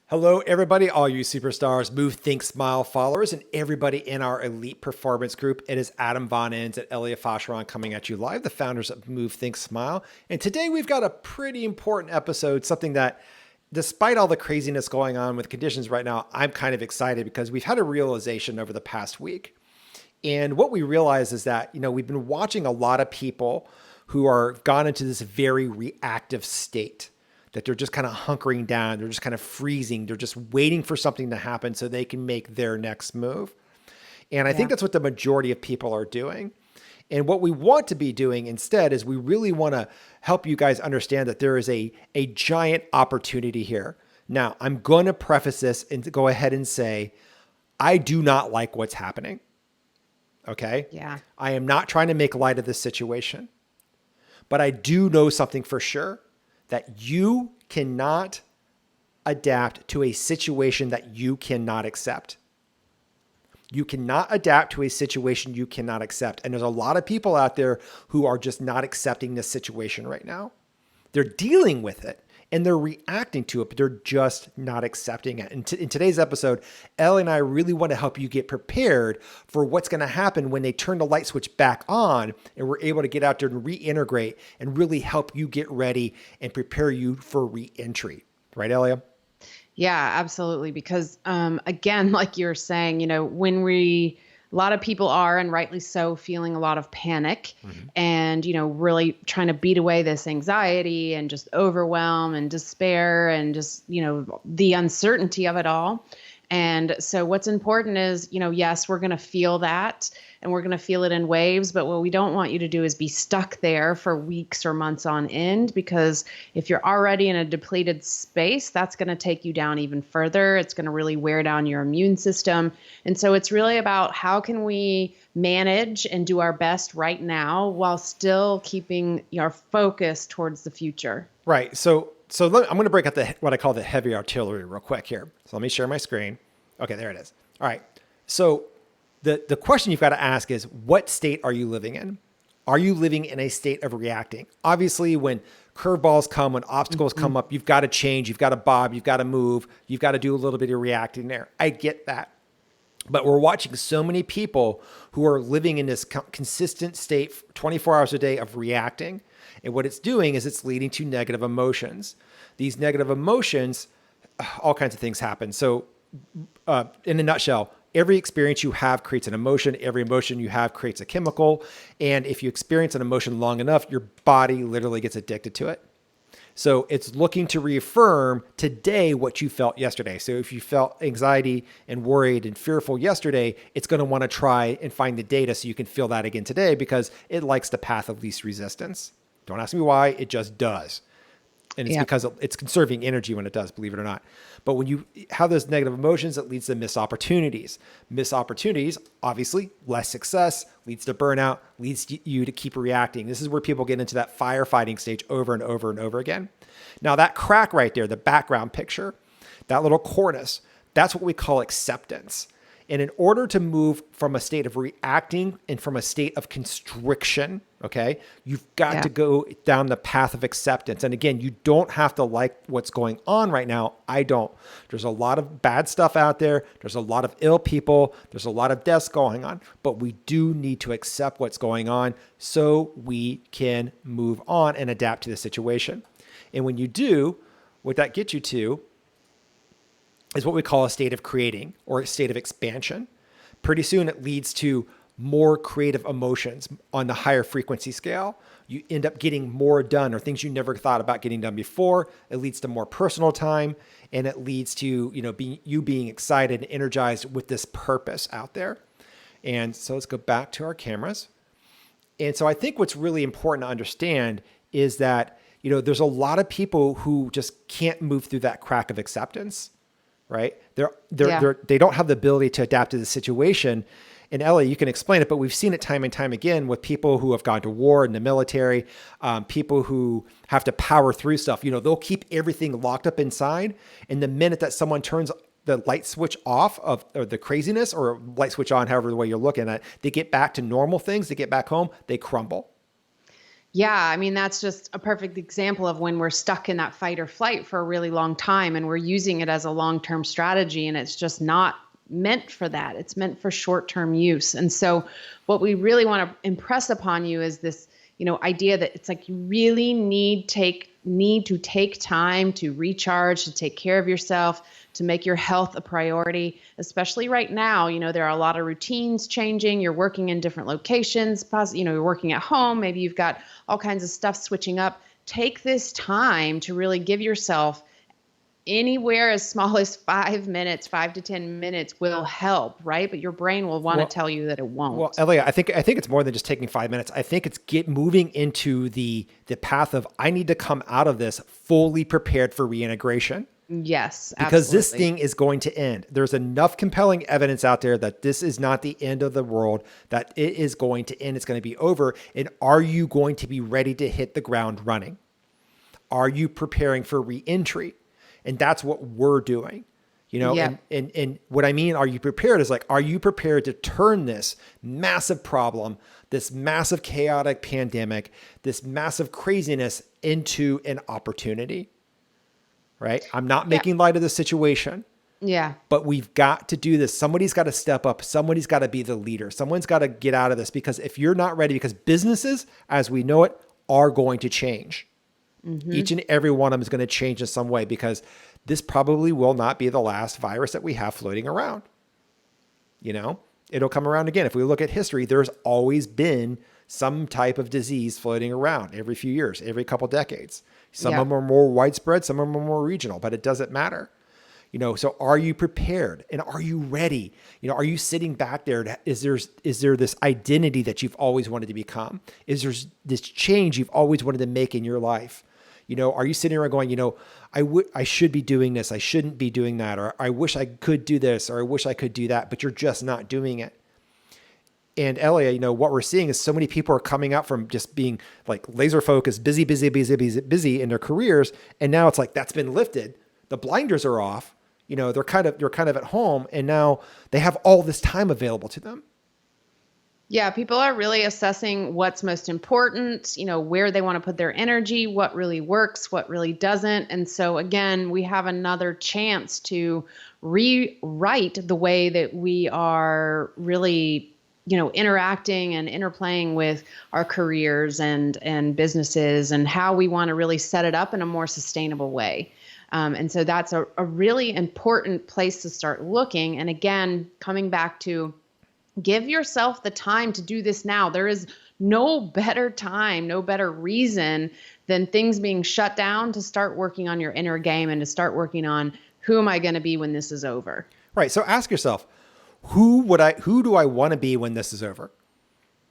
Hello, everybody, all you superstars, Move, Think, Smile followers, and everybody in our elite performance group. It is Adam Von Enns and Elea I coming at you live, the founders of Move, Think, Smile. And today we've got a pretty important episode, something that, despite all the craziness going on with conditions right now, I'm kind of excited because we've had a realization over the past week. And what we realize is that, we've been watching a lot of people who are gone into this very reactive state, that they're just kind of hunkering down. They're just kind of freezing. They're just waiting for something to happen so they can make their next move. And I think that's what the majority of people are doing. And what we want to be doing instead is we really want to help you guys understand that there is a giant opportunity here. Now, I'm going to preface this and go ahead and say, I do not like what's happening. Okay? Yeah. I am not trying to make light of this situation, but I do know something for sure, that you cannot adapt to a situation that you cannot accept. You cannot adapt to a situation you cannot accept. And there's a lot of people out there who are just not accepting this situation right now. They're dealing with it and they're reacting to it, but they're just not accepting it. And in today's episode, Ellie and I really want to help you get prepared for what's going to happen when they turn the light switch back on and we're able to get out there and reintegrate and really help you get ready and prepare you for re-entry. Right, Elia? Yeah, absolutely. Because again, like you're saying, when a lot of people are, and rightly so, feeling a lot of panic and, really trying to beat away this anxiety and just overwhelm and despair and just, the uncertainty of it all. And so what's important is, yes, we're going to feel that and we're going to feel it in waves. But what we don't want you to do is be stuck there for weeks or months on end, because if you're already in a depleted space, that's going to take you down even further. It's going to really wear down your immune system. And so it's really about how can we manage and do our best right now while still keeping our focus towards the future. Right. I'm going to break out what I call the heavy artillery real quick here. So let me share my screen. Okay, there it is. All right. So the question you've got to ask is, what state are you living in? Are you living in a state of reacting? Obviously, when curveballs come, when obstacles come up, you've got to change, you've got to bob, you've got to move, you've got to do a little bit of reacting there. I get that. But we're watching so many people who are living in this consistent state 24 hours a day of reacting. And what it's doing is it's leading to negative emotions. These negative emotions, all kinds of things happen. So in a nutshell, every experience you have creates an emotion. Every emotion you have creates a chemical. And if you experience an emotion long enough, your body literally gets addicted to it. So it's looking to reaffirm today what you felt yesterday. So if you felt anxiety and worried and fearful yesterday, it's going to want to try and find the data so you can feel that again today, because it likes the path of least resistance. Don't ask me why, it just does. And it's because it's conserving energy when it does, believe it or not. But when you have those negative emotions, it leads to missed opportunities. Missed opportunities, obviously, less success, leads to burnout, leads you to keep reacting. This is where people get into that firefighting stage over and over and over again. Now, that crack right there, the background picture, that little cornice, that's what we call acceptance. And in order to move from a state of reacting and from a state of constriction, okay, you've got to go down the path of acceptance. And again, you don't have to like what's going on right now. I don't. There's a lot of bad stuff out there. There's a lot of ill people. There's a lot of deaths going on. But we do need to accept what's going on so we can move on and adapt to the situation. And when you do, what that gets you to is what we call a state of creating or a state of expansion. Pretty soon it leads to more creative emotions on the higher frequency scale. You end up getting more done, or things you never thought about getting done before. It leads to more personal time, and it leads to being excited and energized with this purpose out there. And so let's go back to our cameras. And so I think what's really important to understand is that there's a lot of people who just can't move through that crack of acceptance. Right? They don't have the ability to adapt to the situation. And Ellie, you can explain it, but we've seen it time and time again with people who have gone to war in the military, people who have to power through stuff. They'll keep everything locked up inside. And the minute that someone turns the light switch off or the craziness, or light switch on, however the way you're looking at it, they get back to normal things, they get back home, they crumble. Yeah, I mean, that's just a perfect example of when we're stuck in that fight or flight for a really long time and we're using it as a long-term strategy and it's just not meant for that. It's meant for short-term use. And so what we really want to impress upon you is this, idea that it's like you really need to take time to recharge, to take care of yourself, to make your health a priority, especially right now. There are a lot of routines changing. You're working in different locations, you're working at home. Maybe you've got all kinds of stuff switching up. Take this time to really give yourself anywhere as small as 5 minutes, 5 to 10 minutes will help, right? But your brain will want to tell you that it Well, won't. Elliot, I think it's more than just taking 5 minutes. I think it's moving into the path of I need to come out of this fully prepared for reintegration. Yes, Because this absolutely. thing is going to end. There's enough compelling evidence out there that this is not the end of the world, that it is going to end. It's going to be over. And are you going to be ready to hit the ground running? Are you preparing for reentry? And that's what we're doing. Yep. And what I mean, are you prepared is like, are you prepared to turn this massive problem, this massive chaotic pandemic, this massive craziness into an opportunity? Right? I'm not Yeah. making light of the situation, Yeah. but we've got to do this. Somebody's got to step up. Somebody's got to be the leader. Someone's got to get out of this, because if you're not ready, because businesses as we know it are going to change. Each and every one of them is going to change in some way, because this probably will not be the last virus that we have floating around. It'll come around again. If we look at history, there's always been some type of disease floating around every few years, every couple decades. Some of Yep. them are more widespread, some of them are more regional, but it doesn't matter. So are you prepared and are you ready? Are you sitting back there? Is there this identity that you've always wanted to become? Is there this change you've always wanted to make in your life? Are you sitting around going, I should be doing this, I shouldn't be doing that, or I wish I could do this, or I wish I could do that, but you're just not doing it. And Elia, what we're seeing is so many people are coming out from just being like laser focused, busy, busy, busy, busy, busy in their careers. And now it's like, that's been lifted. The blinders are off. They're kind of at home, and now they have all this time available to them. Yeah, people are really assessing what's most important, where they want to put their energy, what really works, what really doesn't. And so again, we have another chance to rewrite the way that we are really, interacting and interplaying with our careers and businesses, and how we want to really set it up in a more sustainable way. And so that's a really important place to start looking. And again, coming back to give yourself the time to do this now. There is no better time, no better reason than things being shut down to start working on your inner game and to start working on who am I going to be when this is over. Right. So ask yourself, who do I want to be when this is over?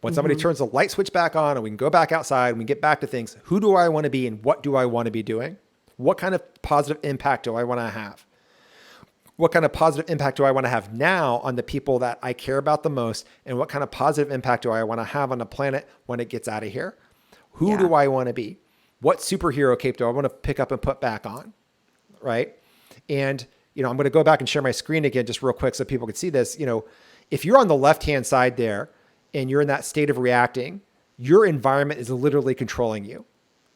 When somebody turns the light switch back on and we can go back outside and we get back to things, who do I want to be and what do I want to be doing? What kind of positive impact do I want to have? What kind of positive impact do I want to have now on the people that I care about the most? And what kind of positive impact do I want to have on the planet when it gets out of here? Who do I want to be? What superhero cape do I want to pick up and put back on? Right. And, I'm going to go back and share my screen again, just real quick so people can see this. If you're on the left-hand side there and you're in that state of reacting, your environment is literally controlling you.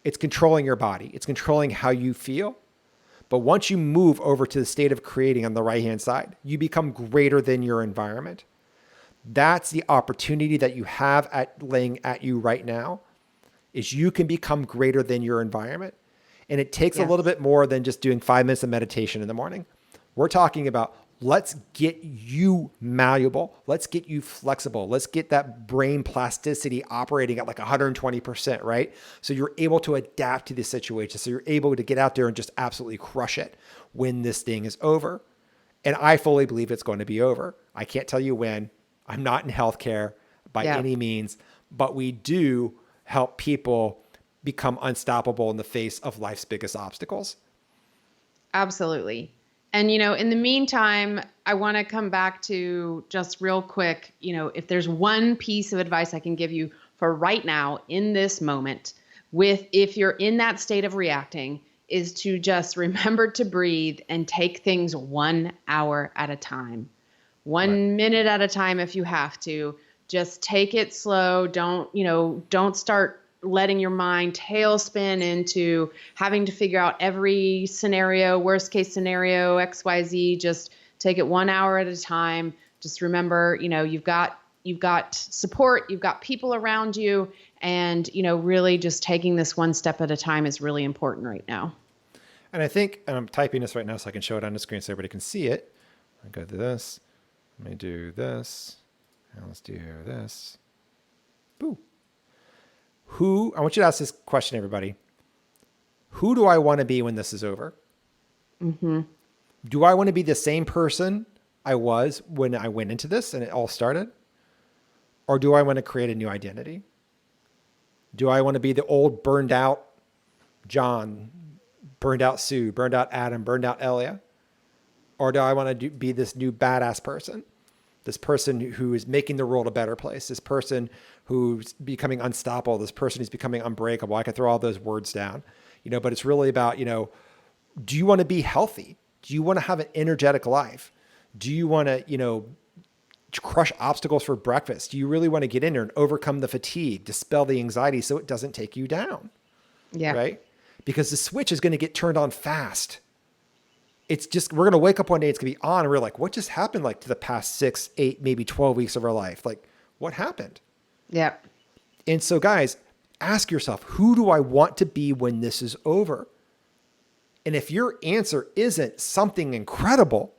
It's controlling your body. It's controlling how you feel. But once you move over to the state of creating on the right-hand side, you become greater than your environment. That's the opportunity that you have laying at you right now, is you can become greater than your environment. And it takes a little bit more than just doing 5 minutes of meditation in the morning. We're talking about, let's get you malleable. Let's get you flexible. Let's get that brain plasticity operating at like 120%, right? So you're able to adapt to the situation. So you're able to get out there and just absolutely crush it when this thing is over. And I fully believe it's going to be over. I can't tell you when. I'm not in healthcare by any means, but we do help people become unstoppable in the face of life's biggest obstacles. Absolutely. And, in the meantime, I want to come back to just real quick, if there's one piece of advice I can give you for right now in this moment, if you're in that state of reacting, is to just remember to breathe and take things 1 hour at a time, 1 minute at a time if you have to. Just take it slow. Don't start letting your mind tailspin into having to figure out every scenario, worst case scenario, XYZ. Just take it 1 hour at a time. Just remember, you've got support, you've got people around you, and, really just taking this one step at a time is really important right now. And I think, and I'm typing this right now so I can show it on the screen so everybody can see it. I'll go to this. Let me do this. And let's do this. Boo. I want you to ask this question, everybody. Who do I want to be when this is over? Mm-hmm. Do I want to be the same person I was when I went into this and it all started? Or do I want to create a new identity? Do I want to be the old burned out John, burned out Sue, burned out Adam, burned out Elea? Or do I want to be this new badass person? This person who is making the world a better place. This person who's becoming unstoppable. This person who's becoming unbreakable. I can throw all those words down, but it's really about, do you want to be healthy? Do you want to have an energetic life? Do you want to, crush obstacles for breakfast? Do you really want to get in there and overcome the fatigue, dispel the anxiety so it doesn't take you down? Yeah. Right? Because the switch is going to get turned on fast. It's just, we're going to wake up one day, it's going to be on, and we're like, what just happened to the past 6, 8, maybe 12 weeks of our life? What happened? Yeah. And so guys, ask yourself, who do I want to be when this is over? And if your answer isn't something incredible,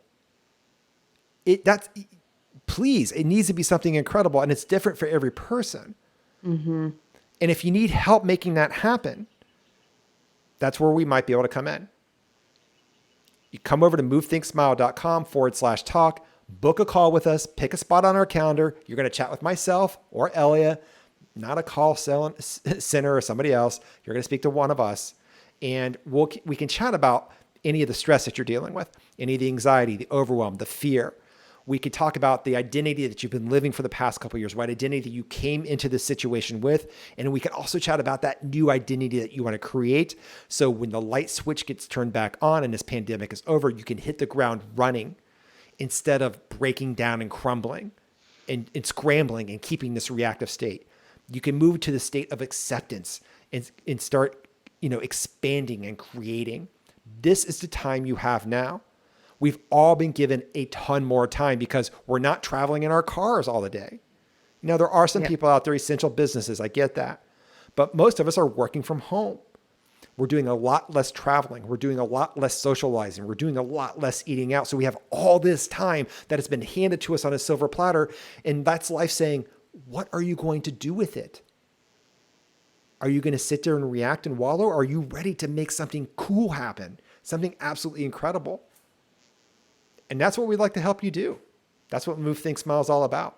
please, it needs to be something incredible, and it's different for every person. Mm-hmm. And if you need help making that happen, that's where we might be able to come in. You come over to movethinksmile.com/talk, book a call with us, pick a spot on our calendar. You're going to chat with myself or Elea, not a call center or somebody else. You're going to speak to one of us, and we can chat about any of the stress that you're dealing with, any of the anxiety, the overwhelm, the fear. We could talk about the identity that you've been living for the past couple of years, what identity that you came into this situation with. And we can also chat about that new identity that you want to create. So when the light switch gets turned back on and this pandemic is over, you can hit the ground running instead of breaking down and crumbling and scrambling and keeping this reactive state. You can move to the state of acceptance and start, expanding and creating. This is the time you have now. We've all been given a ton more time because we're not traveling in our cars all the day. There are some people out there, essential businesses. I get that. But most of us are working from home. We're doing a lot less traveling. We're doing a lot less socializing. We're doing a lot less eating out. So we have all this time that has been handed to us on a silver platter. And that's life saying, what are you going to do with it? Are you going to sit there and react and wallow? Or are you ready to make something cool happen? Something absolutely incredible? And that's what we'd like to help you do. That's what Move Think Smile is all about.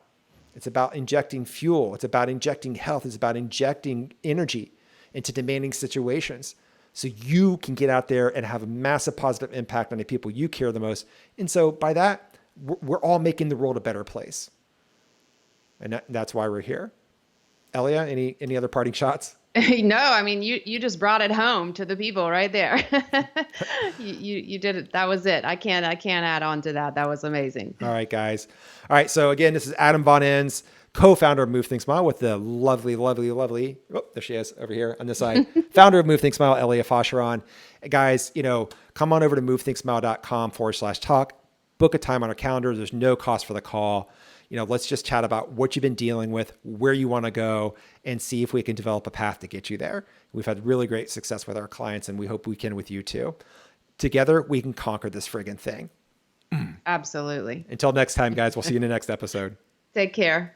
It's about injecting fuel. It's about injecting health. It's about injecting energy into demanding situations so you can get out there and have a massive positive impact on the people you care the most. And so by that, we're all making the world a better place. And that's why we're here. Elea, any other parting shots? No, I mean, you just brought it home to the people right there. you did it. That was it. I can't add on to that. That was amazing. All right, guys. All right. So again, this is Adam Von Enns, co-founder of Move Think Smile with the lovely, oh, there she is over here on this side. Founder of Move Think Smile, Elea I. Guys, come on over to movethinksmile.com/talk, book a time on our calendar. There's no cost for the call. Let's just chat about what you've been dealing with, where you want to go, and see if we can develop a path to get you there. We've had really great success with our clients, and we hope we can with you too. Together, we can conquer this friggin' thing. Absolutely. Until next time, guys, we'll see you in the next episode. Take care.